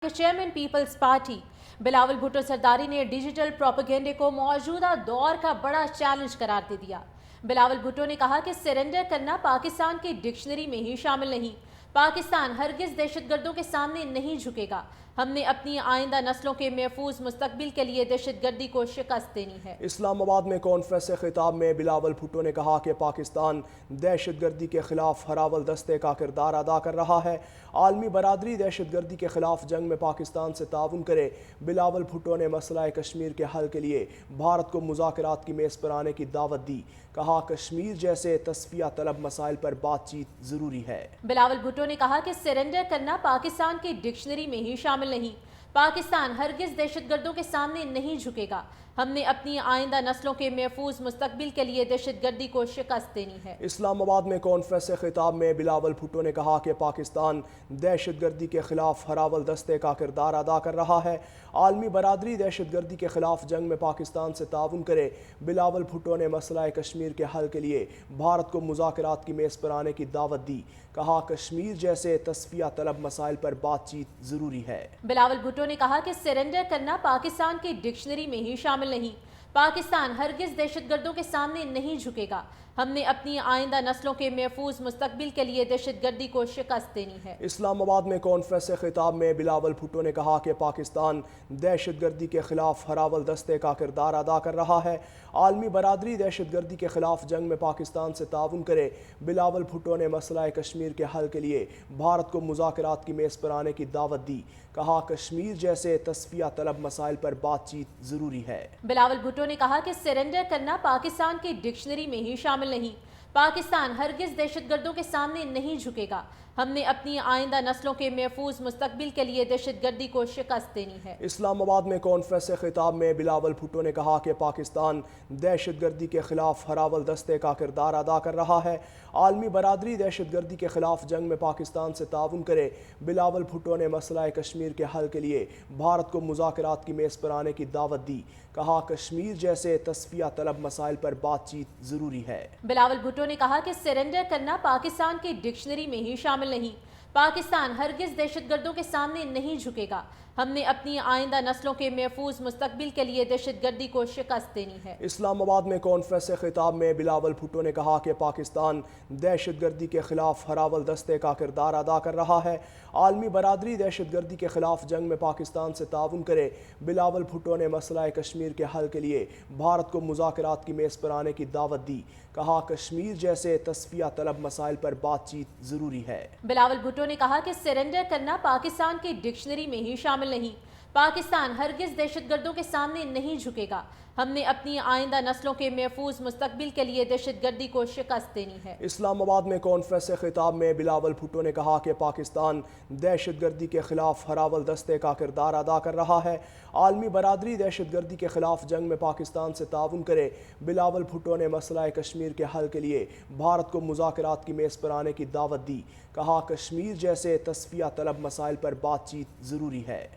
Chairman people's party Bilawal Bhutto Zardari ने digital प्रोपेगेंडे को मौजूदा दौर का बड़ा चैलेंज करार दे दिया। बिलावल भुट्टो ने कहा कि सरेंडर करना पाकिस्तान की डिक्शनरी में ही शामिल नहीं। पाकिस्तान हरगिज दहशतगर्दों के सामने नहीं झुकेगा। हमने अपनी आइंदा नस्लों के महफूज मुस्तकबिल के लिए दहशतगर्दी को शिकस्त देनी है। इस्लामाबाद में कॉन्फ्रेंस से खिताब में बिलावल भुट्टो ने कहा कि पाकिस्तान दहशतगर्दी के खिलाफ हरावल दस्ते का किरदार अदा कर रहा है। आलमी बरादरी दहशतगर्दी के खिलाफ जंग में पाकिस्तान से ताउन करे। बिलावल भुट्टो ने मसला कश्मीर के हल के लिए भारत को मुज़ाकरात की मेज़ पर आने की दावत दी। कहा कश्मीर जैसे तस्फिया तलब मसाइल पर बातचीत जरूरी है। बिलावल भुट्टो ने कहा कि सरेंडर करना पाकिस्तान की डिक्शनरी में ही शामिल नहीं। पाकिस्तान हरगिज दहशतगर्दों के सामने नहीं झुकेगा। हमने अपनी आइंदा नस्लों के महफूज मुस्तकबिल के लिए दहशतगर्दी को शिकस्त देनी है। इस्लामाबाद में कॉन्फ्रेंस से खिताब में बिलावल भुट्टो ने कहा कि पाकिस्तान दहशतगर्दी के खिलाफ हरावल दस्ते का किरदार अदा कर रहा है। आलमी बरादरी दहशतगर्दी के खिलाफ जंग में पाकिस्तान से ताउन करे। बिलावल भुट्टो ने मसला कश्मीर के हल के लिए भारत को मुज़ाकरात की मेज़ पर आने की दावत दी। कहा कश्मीर जैसे तस्फिया तलब मसाइल पर बातचीत जरूरी है। बिलावल भुट्टो ने कहा कि सरेंडर करना पाकिस्तान की डिक्शनरी में ही शामिल नहीं। पाकिस्तान हरगिज दहशतगर्दों के सामने नहीं झुकेगा। हमने अपनी आइंदा नस्लों के महफूज मुस्तकबिल के लिए दहशतगर्दी को शिकस्त देनी है। इस्लामाबाद में कॉन्फ्रेंस से खिताब में बिलावल भुट्टो ने कहा कि पाकिस्तान दहशतगर्दी के खिलाफ हरावल दस्ते का किरदार अदा कर रहा है। आलमी बरादरी दहशतगर्दी के खिलाफ जंग में पाकिस्तान से ताउन करे। बिलावल भुट्टो ने मसला कश्मीर के हल के लिए भारत को मुज़ाकरात की मेज़ पर आने की दावत दी। कहा कश्मीर जैसे तस्फिया तलब मसाइल पर बातचीत जरूरी है। बिलावल भुट्टो ने कहा कि सरेंडर करना पाकिस्तान की डिक्शनरी में ही शामिल नहीं। पाकिस्तान हरगिज दहशतगर्दों के सामने नहीं झुकेगा। हमने अपनी आइंदा नस्लों के महफूज मुस्तकबिल के लिए दहशतगर्दी को शिकस्त देनी है। इस्लामाबाद में कॉन्फ्रेंस से खिताब में बिलावल भुट्टो ने कहा कि पाकिस्तान दहशतगर्दी के खिलाफ हरावल दस्ते का किरदार अदा कर रहा है। आलमी बरादरी दहशतगर्दी के खिलाफ जंग में पाकिस्तान से ताउन करे। बिलावल भुट्टो ने मसला कश्मीर के हल के लिए भारत को मुज़ाकरात की मेज़ पर आने की दावत दी। कहा कश्मीर जैसे तस्फिया तलब मसाइल पर बातचीत जरूरी है। बिलावल भुट्टो ने कहा कि सरेंडर करना पाकिस्तान की डिक्शनरी में ही शामिल नहीं। पाकिस्तान हरगिज दहशतगर्दों के सामने नहीं झुकेगा। हमने अपनी आइंदा नस्लों के महफूज मुस्तकबिल के लिए दहशतगर्दी को शिकस्त देनी है। इस्लामाबाद में कॉन्फ्रेंस से खिताब में बिलावल भुट्टो ने कहा कि पाकिस्तान दहशतगर्दी के खिलाफ हरावल दस्ते का किरदार अदा कर रहा है। आलमी बरादरी दहशतगर्दी के खिलाफ जंग में पाकिस्तान से ताउन करे। बिलावल भुट्टो ने मसला कश्मीर के हल के लिए भारत को मुज़ाकरात की मेज़ पर आने की दावत दी। कहा कश्मीर जैसे तस्फिया तलब मसाइल पर बातचीत जरूरी है। बिलावल भुट्टो ने कहा कि सरेंडर करना पाकिस्तान की डिक्शनरी में ही शामिल नहीं। पाकिस्तान हरगिज दहशतगर्दों के सामने नहीं झुकेगा। हमने अपनी आइंदा नस्लों के महफूज मुस्तकबिल के लिए दहशतगर्दी को शिकस्त देनी है। इस्लामाबाद में कॉन्फ्रेंस से खिताब में बिलावल भुट्टो ने कहा कि पाकिस्तान दहशतगर्दी के खिलाफ हरावल दस्ते का किरदार अदा कर रहा है। आलमी बरादरी दहशतगर्दी के खिलाफ जंग में पाकिस्तान से ताउन करे। बिलावल भुट्टो ने मसला कश्मीर के हल के लिए भारत को मुज़ाकरात की मेज़ पर आने की दावत दी। कहा कश्मीर जैसे तस्फिया तलब मसाइल पर बातचीत जरूरी है।